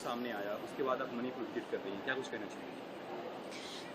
सामने आया, उसके बाद आप मणिपुर विजिट कर रही हैं, क्या कुछ कहना चाहिए?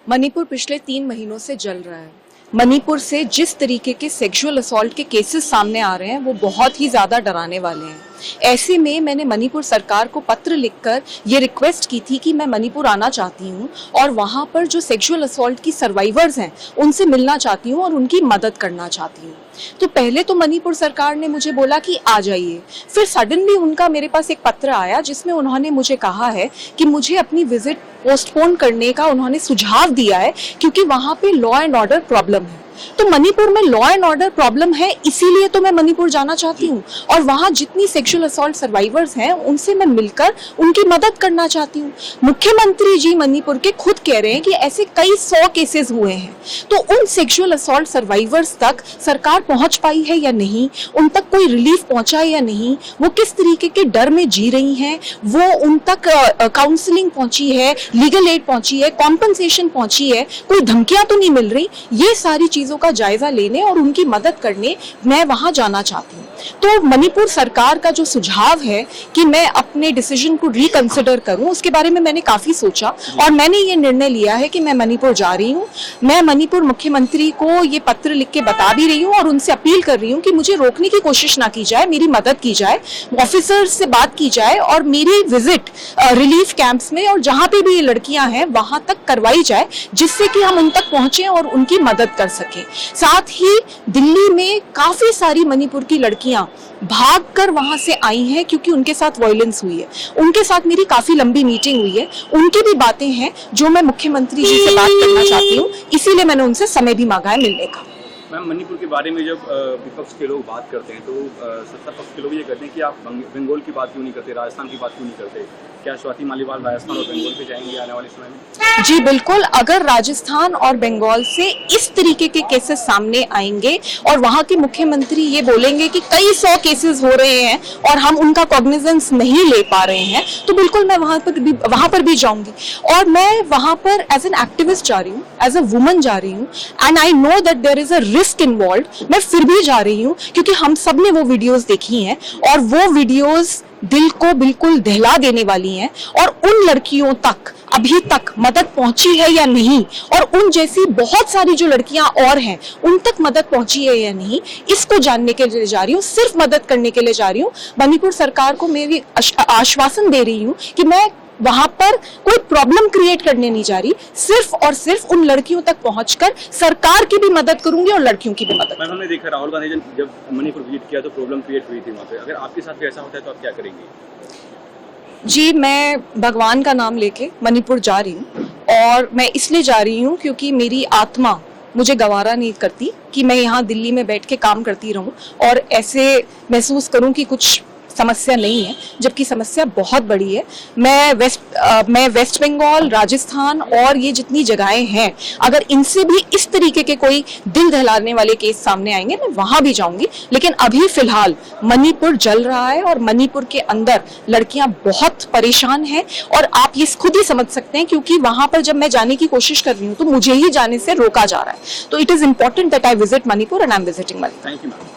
मणिपुर पिछले 3 महीनों से जल रहा है। मणिपुर से जिस तरीके के सेक्सुअल असॉल्ट के केसेस सामने आ रहे हैं वो बहुत ही ज़्यादा डराने वाले हैं। ऐसे में मैंने मणिपुर सरकार को पत्र लिखकर ये रिक्वेस्ट की थी कि मैं मणिपुर आना चाहती हूँ और वहाँ पर जो सेक्सुअल असॉल्ट की सर्वाइवर्स हैं उनसे मिलना चाहती हूँ और उनकी मदद करना चाहती हूँ। तो पहले तो मणिपुर सरकार ने मुझे बोला कि आ जाइए, फिर सडनली उनका मेरे पास एक पत्र आया जिसमें उन्होंने मुझे कहा है कि मुझे अपनी विजिट पोस्टपोन करने का उन्होंने सुझाव दिया है क्योंकि वहाँ पे लॉ एंड ऑर्डर प्रॉब्लम है। तो मणिपुर में लॉ एंड ऑर्डर प्रॉब्लम है, इसीलिए तो मैं मणिपुर जाना चाहती हूँ और वहाँ जितनी सेक्सुअल असॉल्ट सर्वाइवर्स हैं उनसे मैं मिलकर उनकी मदद करना चाहती हूँ। मुख्यमंत्री जी मणिपुर के खुद कह रहे हैं कि ऐसे कई 100 केसेस हुए हैं, तो उन सेक्सुअल असॉल्ट सर्वाइवर्स तक सरकार पहुँच पाई है या नहीं, उन तक कोई रिलीफ पहुँचा है या नहीं, वो किस तरीके के डर में जी रही हैं, वो उन तक काउंसलिंग पहुँची है, लीगल एड पहुँची है, कॉम्पनसेशन पहुँची है, कोई धमकियाँ तो नहीं मिल रही, ये सारी चीजों का जायजा लेने और उनकी मदद करने मैं वहां जाना चाहती हूँ। तो मणिपुर सरकार का जो सुझाव है कि मैं अपने डिसीजन को रिकंसिडर करूं, उसके बारे में मैंने काफी सोचा और मैंने ये निर्णय लिया है कि मैं मणिपुर जा रही हूँ। मैं मणिपुर मुख्यमंत्री को ये पत्र लिख के बता भी रही हूँ और उनसे अपील कर रही हूँ कि मुझे रोकने की कोशिश ना की जाए, मेरी मदद की जाए, ऑफिसर्स से बात की जाए और मेरी विजिट रिलीफ कैंप्स में और जहाँ पे भी ये लड़कियां हैं वहां तक करवाई जाए, जिससे कि हम उन तक पहुंचे और उनकी मदद कर सकें। साथ ही दिल्ली में काफी सारी मणिपुर की लड़कियां भागकर वहां से आई हैं क्योंकि उनके साथ वायलेंस हुई है। उनके साथ मेरी काफी लंबी मीटिंग हुई है, उनकी भी बातें हैं जो मैं मुख्यमंत्री जी से बात करना चाहती हूँ, इसीलिए मैंने उनसे समय भी मांगा है मिलने का। मैम, मणिपुर के बारे में जब विपक्ष के लोग बात करते हैं तो सत्ता पक्ष के लोग ये कहते हैं कि आप बंगाल की बात क्यों नहीं करते, राजस्थान की बात क्यों नहीं करते? क्या स्वाति मालीवाल राजस्थान और बंगाल पे जाएंगे आने वाले समय में? जी बिल्कुल, अगर राजस्थान और बंगाल से इस तरीके के केसेस सामने आएंगे और वहां के मुख्यमंत्री ये बोलेंगे कि कई 100 केसेस हो रहे हैं और हम उनका कॉग्निजेंस नहीं ले पा रहे हैं, तो बिल्कुल मैं वहां पर भी जाऊंगी और मैं वहां पर एज एन एक्टिविस्ट जा रही हूँ, एज अ वुमन जा रही हूँ and I know that there is a risk involve. मैं फिर भी जा रही हूँ क्योंकि हम सब ने वो वीडियोस देखी हैं और वो वीडियोस दिल को बिल्कुल दहला देने वाली हैं और उन लड़कियों तक अभी तक मदद पहुंची है या नहीं और उन जैसी बहुत सारी जो लड़कियां और हैं उन तक मदद पहुंची है या नहीं, इसको जानने के लिए जा रही हूँ, सिर्फ मदद करने के लिए जा रही हूँ। मणिपुर सरकार को मैं भी आश्वासन दे रही हूँ कि मैं वहां पर कोई प्रॉब्लम क्रिएट करने नहीं जा रही, सिर्फ और सिर्फ उन लड़कियों तक पहुंचकर सरकार की भी मदद करूंगी और लड़कियों की भी मदद। मैम, हमने देखा राहुल गांधी जब मणिपुर विजिट किया तो प्रॉब्लम क्रिएट हुई थी वहाँ पे, अगर आपके साथ भी ऐसा होता है तो आप क्या करेंगे? जी, मैं भगवान का नाम लेके मणिपुर जा रही हूँ और मैं इसलिए जा रही हूँ क्योंकि मेरी आत्मा मुझे गवारा नहीं करती कि मैं यहाँ दिल्ली में बैठ के काम करती रहूँ और ऐसे महसूस करूँ कि कुछ समस्या नहीं है, जबकि समस्या बहुत बड़ी है। मैं वेस्ट बंगाल, राजस्थान और ये जितनी जगहें हैं, अगर इनसे भी इस तरीके के कोई दिल दहलाने वाले केस सामने आएंगे मैं वहां भी जाऊंगी, लेकिन अभी फिलहाल मणिपुर जल रहा है और मणिपुर के अंदर लड़कियां बहुत परेशान हैं और आप ये खुद ही समझ सकते हैं क्योंकि वहां पर जब मैं जाने की कोशिश कर रही हूँ तो मुझे ही जाने से रोका जा रहा है। तो it is important that I visit Manipur and I am visiting Manipur. Thank you ma'am.